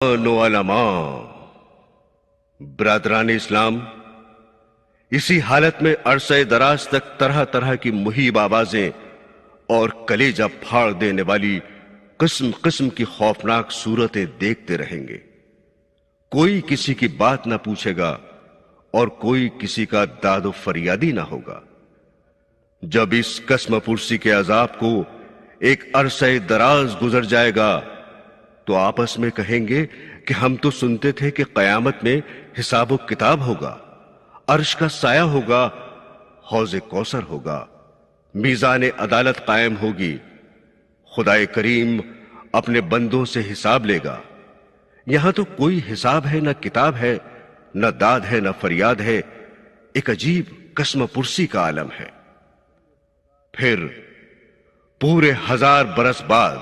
علماء برادران اسلام، اسی حالت میں عرصہ دراز تک طرح طرح کی مہیب آوازیں اور کلیجہ پھاڑ دینے والی قسم قسم کی خوفناک صورتیں دیکھتے رہیں گے۔ کوئی کسی کی بات نہ پوچھے گا اور کوئی کسی کا داد و فریادی نہ ہوگا۔ جب اس قسم پرسی کے عذاب کو ایک عرصہ دراز گزر جائے گا تو آپس میں کہیں گے کہ ہم تو سنتے تھے کہ قیامت میں حساب و کتاب ہوگا، عرش کا سایہ ہوگا، حوض کوثر ہوگا، میزان عدالت قائم ہوگی، خدائے کریم اپنے بندوں سے حساب لے گا۔ یہاں تو کوئی حساب ہے، نہ کتاب ہے، نہ داد ہے، نہ فریاد ہے، ایک عجیب قسم پرسی کا عالم ہے۔ پھر پورے 1000 برس بعد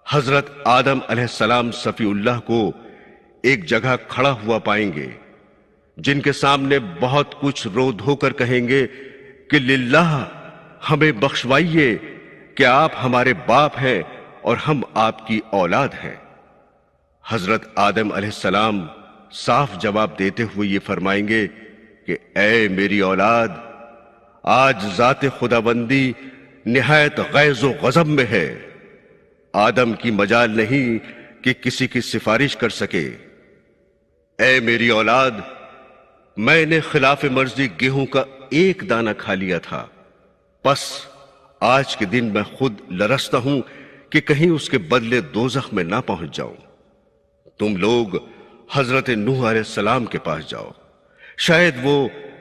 حضرت آدم علیہ السلام صفی اللہ کو ایک جگہ کھڑا ہوا پائیں گے، جن کے سامنے بہت کچھ رو دھو کر کہیں گے کہ للہ ہمیں بخشوائیے کہ آپ ہمارے باپ ہیں اور ہم آپ کی اولاد ہیں۔ حضرت آدم علیہ السلام صاف جواب دیتے ہوئے یہ فرمائیں گے کہ اے میری اولاد، آج ذات خداوندی نہایت غیظ و غضب میں ہے۔ آدم کی مجال نہیں کہ کسی کی سفارش کر سکے۔ اے میری اولاد، میں نے خلاف مرضی گیہوں کا ایک دانہ کھا لیا تھا، پس آج کے دن میں خود لرزتا ہوں کہ کہیں اس کے بدلے دوزخ میں نہ پہنچ جاؤں۔ تم لوگ حضرت نوح علیہ السلام کے پاس جاؤ، شاید وہ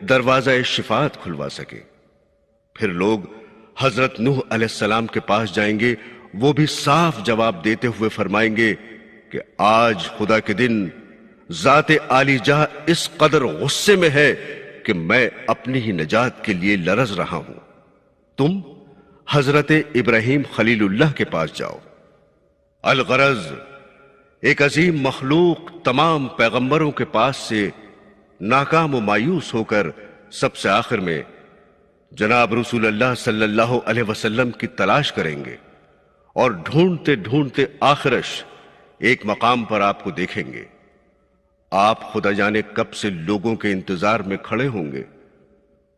دروازہ شفاعت کھلوا سکے۔ پھر لوگ حضرت نوح علیہ السلام کے پاس جائیں گے، وہ بھی صاف جواب دیتے ہوئے فرمائیں گے کہ آج خدا کے دن ذات عالی جہاں اس قدر غصے میں ہے کہ میں اپنی ہی نجات کے لیے لرز رہا ہوں۔ تم حضرت ابراہیم خلیل اللہ کے پاس جاؤ۔ الغرض ایک عظیم مخلوق تمام پیغمبروں کے پاس سے ناکام و مایوس ہو کر سب سے آخر میں جناب رسول اللہ صلی اللہ علیہ وسلم کی تلاش کریں گے، اور ڈھونڈتے ڈھونڈتے آخرش ایک مقام پر آپ کو دیکھیں گے۔ آپ خدا جانے کب سے لوگوں کے انتظار میں کھڑے ہوں گے۔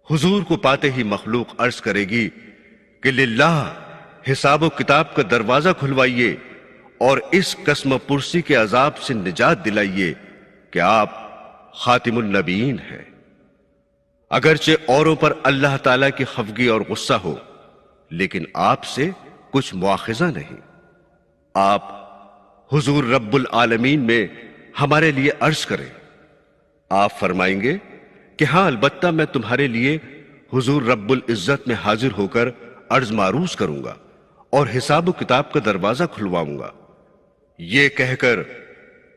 حضور کو پاتے ہی مخلوق عرض کرے گی کہ للہ حساب و کتاب کا دروازہ کھلوائیے اور اس قسم پرسی کے عذاب سے نجات دلائیے کہ آپ خاتم النبیین ہیں۔ اگرچہ اوروں پر اللہ تعالیٰ کی خفگی اور غصہ ہو، لیکن آپ سے کچھ مواخذہ نہیں۔ آپ حضور رب العالمین میں ہمارے لیے عرض کریں۔ آپ فرمائیں گے کہ ہاں البتہ میں تمہارے لیے حضور رب العزت میں حاضر ہو کر عرض معروض کروں گا اور حساب و کتاب کا دروازہ کھلواؤں گا۔ یہ کہہ کر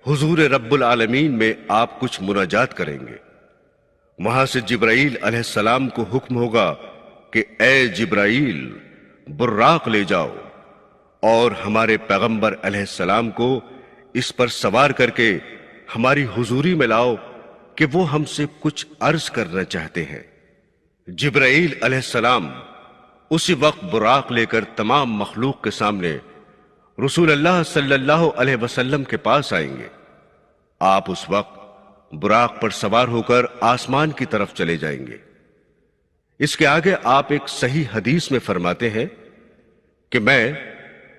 حضور رب العالمین میں آپ کچھ مناجات کریں گے۔ وہاں سے جبرائیل علیہ السلام کو حکم ہوگا کہ اے جبرائیل، براق لے جاؤ اور ہمارے پیغمبر علیہ السلام کو اس پر سوار کر کے ہماری حضوری میں لاؤ کہ وہ ہم سے کچھ عرض کرنا چاہتے ہیں۔ جبرائیل علیہ السلام اسی وقت براق لے کر تمام مخلوق کے سامنے رسول اللہ صلی اللہ علیہ وسلم کے پاس آئیں گے۔ آپ اس وقت براق پر سوار ہو کر آسمان کی طرف چلے جائیں گے۔ اس کے آگے آپ ایک صحیح حدیث میں فرماتے ہیں کہ میں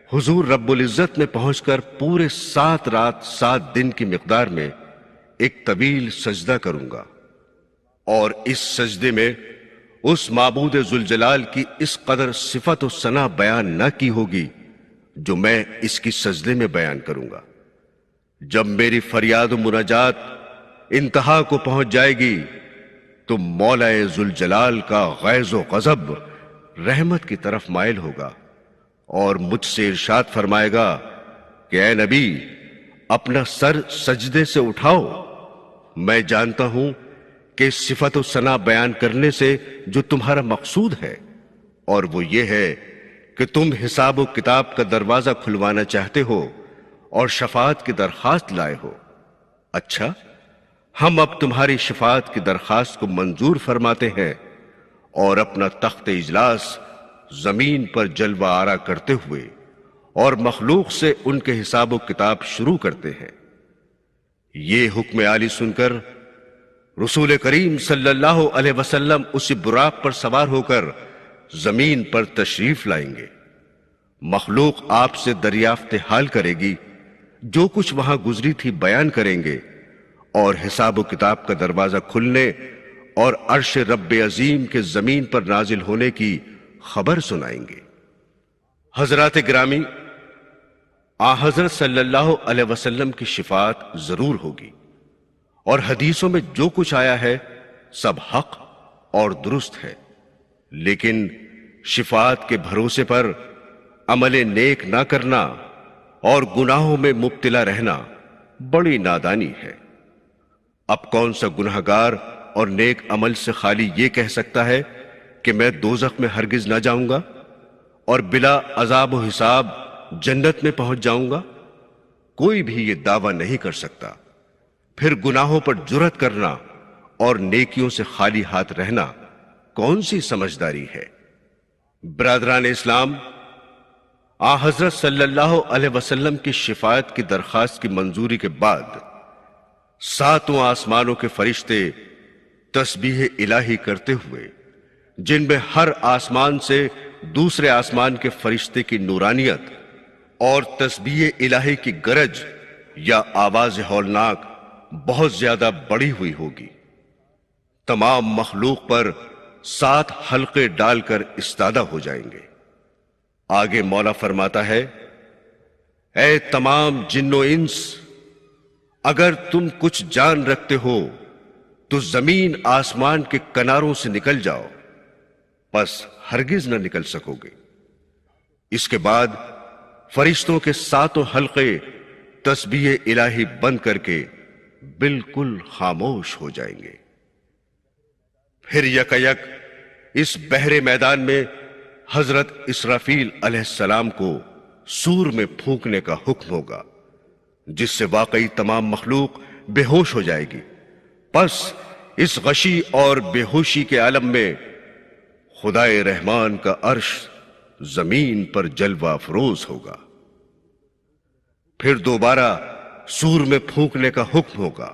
حضور رب العزت میں پہنچ کر پورے 7 رات 7 دن کی مقدار میں ایک طویل سجدہ کروں گا، اور اس سجدے میں اس معبود ذوالجلال کی اس قدر صفت و ثنا بیان نہ کی ہوگی جو میں اس کی سجدے میں بیان کروں گا۔ جب میری فریاد و مناجات انتہا کو پہنچ جائے گی تو مولا ذوالجلال کا غیظ و غضب رحمت کی طرف مائل ہوگا اور مجھ سے ارشاد فرمائے گا کہ اے نبی، اپنا سر سجدے سے اٹھاؤ۔ میں جانتا ہوں کہ صفت و ثنا بیان کرنے سے جو تمہارا مقصود ہے، اور وہ یہ ہے کہ تم حساب و کتاب کا دروازہ کھلوانا چاہتے ہو اور شفاعت کی درخواست لائے ہو۔ اچھا، ہم اب تمہاری شفاعت کی درخواست کو منظور فرماتے ہیں اور اپنا تخت اجلاس زمین پر جلوہ آرا کرتے ہوئے اور مخلوق سے ان کے حساب و کتاب شروع کرتے ہیں۔ یہ حکم عالی سن کر رسول کریم صلی اللہ علیہ وسلم اسی براق پر سوار ہو کر زمین پر تشریف لائیں گے۔ مخلوق آپ سے دریافت حال کرے گی، جو کچھ وہاں گزری تھی بیان کریں گے، اور حساب و کتاب کا دروازہ کھلنے اور عرش رب عظیم کے زمین پر نازل ہونے کی خبر سنائیں گے۔ حضرات گرامی، حضرت صلی اللہ علیہ وسلم کی شفاعت ضرور ہوگی، اور حدیثوں میں جو کچھ آیا ہے سب حق اور درست ہے، لیکن شفاعت کے بھروسے پر عمل نیک نہ کرنا اور گناہوں میں مبتلا رہنا بڑی نادانی ہے۔ اب کون سا گنہگار اور نیک عمل سے خالی یہ کہہ سکتا ہے کہ میں دوزخ میں ہرگز نہ جاؤں گا اور بلا عذاب و حساب جنت میں پہنچ جاؤں گا؟ کوئی بھی یہ دعویٰ نہیں کر سکتا۔ پھر گناہوں پر جرأت کرنا اور نیکیوں سے خالی ہاتھ رہنا کون سی سمجھداری ہے؟ برادران اسلام، حضرت صلی اللہ علیہ وسلم کی شفاعت کی درخواست کی منظوری کے بعد 7 آسمانوں کے فرشتے تسبیح الہی کرتے ہوئے، جن میں ہر آسمان سے دوسرے آسمان کے فرشتے کی نورانیت اور تسبیح الہی کی گرج یا آواز ہولناک بہت زیادہ بڑی ہوئی ہوگی، تمام مخلوق پر 7 حلقے ڈال کر استادہ ہو جائیں گے۔ آگے مولا فرماتا ہے، اے تمام جن و انس، اگر تم کچھ جان رکھتے ہو تو زمین آسمان کے کناروں سے نکل جاؤ، پس ہرگز نہ نکل سکو گے۔ اس کے بعد فرشتوں کے 7 حلقے تسبیح الہی بند کر کے بالکل خاموش ہو جائیں گے۔ پھر یک یک اس بحر میدان میں حضرت اسرافیل علیہ السلام کو سور میں پھونکنے کا حکم ہوگا، جس سے واقعی تمام مخلوق بے ہوش ہو جائے گی۔ پس اس غشی اور بے ہوشی کے عالم میں خدائے رحمان کا عرش زمین پر جلوہ افروز ہوگا۔ پھر دوبارہ سور میں پھونکنے کا حکم ہوگا،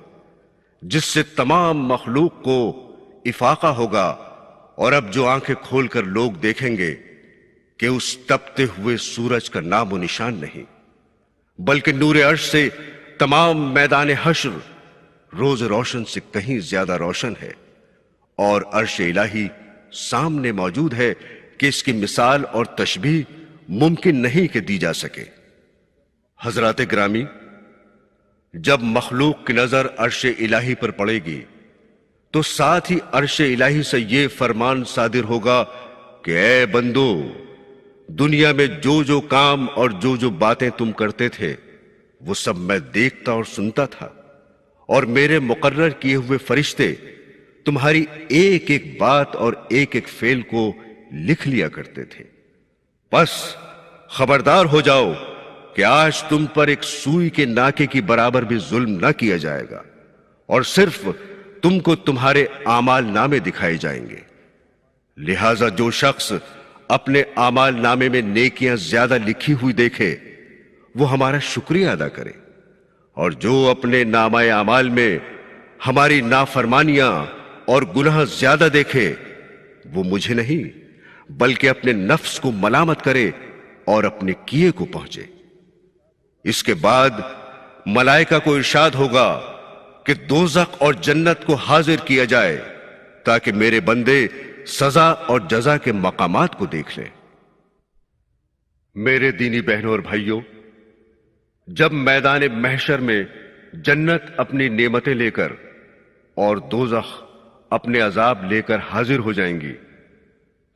جس سے تمام مخلوق کو افاقہ ہوگا، اور اب جو آنکھیں کھول کر لوگ دیکھیں گے کہ اس تپتے ہوئے سورج کا نام و نشان نہیں، بلکہ نور عرش سے تمام میدان حشر روز روشن سے کہیں زیادہ روشن ہے، اور عرش الہی سامنے موجود ہے کہ اس کی مثال اور تشبیہ ممکن نہیں کہ دی جا سکے۔ حضرات گرامی، جب مخلوق کی نظر عرش الہی پر پڑے گی تو ساتھ ہی عرش الہی سے یہ فرمان صادر ہوگا کہ اے بندو، دنیا میں جو جو کام اور جو جو باتیں تم کرتے تھے وہ سب میں دیکھتا اور سنتا تھا، اور میرے مقرر کیے ہوئے فرشتے تمہاری ایک ایک بات اور ایک ایک فعل کو لکھ لیا کرتے تھے۔ پس خبردار ہو جاؤ کہ آج تم پر ایک سوئی کے ناکے کی برابر بھی ظلم نہ کیا جائے گا، اور صرف تم کو تمہارے اعمال نامے دکھائے جائیں گے۔ لہذا جو شخص اپنے اعمال نامے میں نیکیاں زیادہ لکھی ہوئی دیکھے وہ ہمارا شکریہ ادا کرے، اور جو اپنے نامہ اعمال میں ہماری نافرمانیاں اور گناہ زیادہ دیکھے وہ مجھے نہیں بلکہ اپنے نفس کو ملامت کرے اور اپنے کیے کو پہنچے۔ اس کے بعد ملائکہ کو ارشاد ہوگا کہ دوزخ اور جنت کو حاضر کیا جائے تاکہ میرے بندے سزا اور جزا کے مقامات کو دیکھ لیں۔ میرے دینی بہنوں اور بھائیوں، جب میدان محشر میں جنت اپنی نعمتیں لے کر اور دوزخ اپنے عذاب لے کر حاضر ہو جائیں گی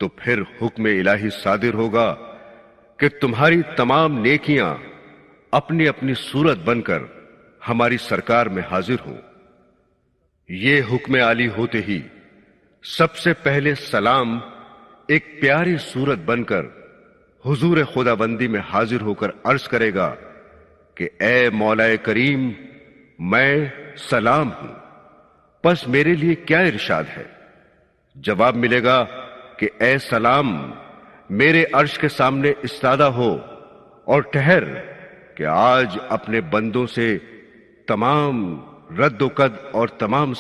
تو پھر حکم الہی صادر ہوگا کہ تمہاری تمام نیکیاں اپنی اپنی صورت بن کر ہماری سرکار میں حاضر ہوں۔ یہ حکم عالی ہوتے ہی سب سے پہلے سلام ایک پیاری صورت بن کر حضور خدا بندی میں حاضر ہو کر عرض کرے گا کہ اے مولا کریم، میں سلام ہوں، پس میرے لیے کیا ارشاد ہے؟ جواب ملے گا کہ اے سلام، میرے عرش کے سامنے استادہ ہو اور ٹھہر کہ آج اپنے بندوں سے تمام رد و قد اور تمام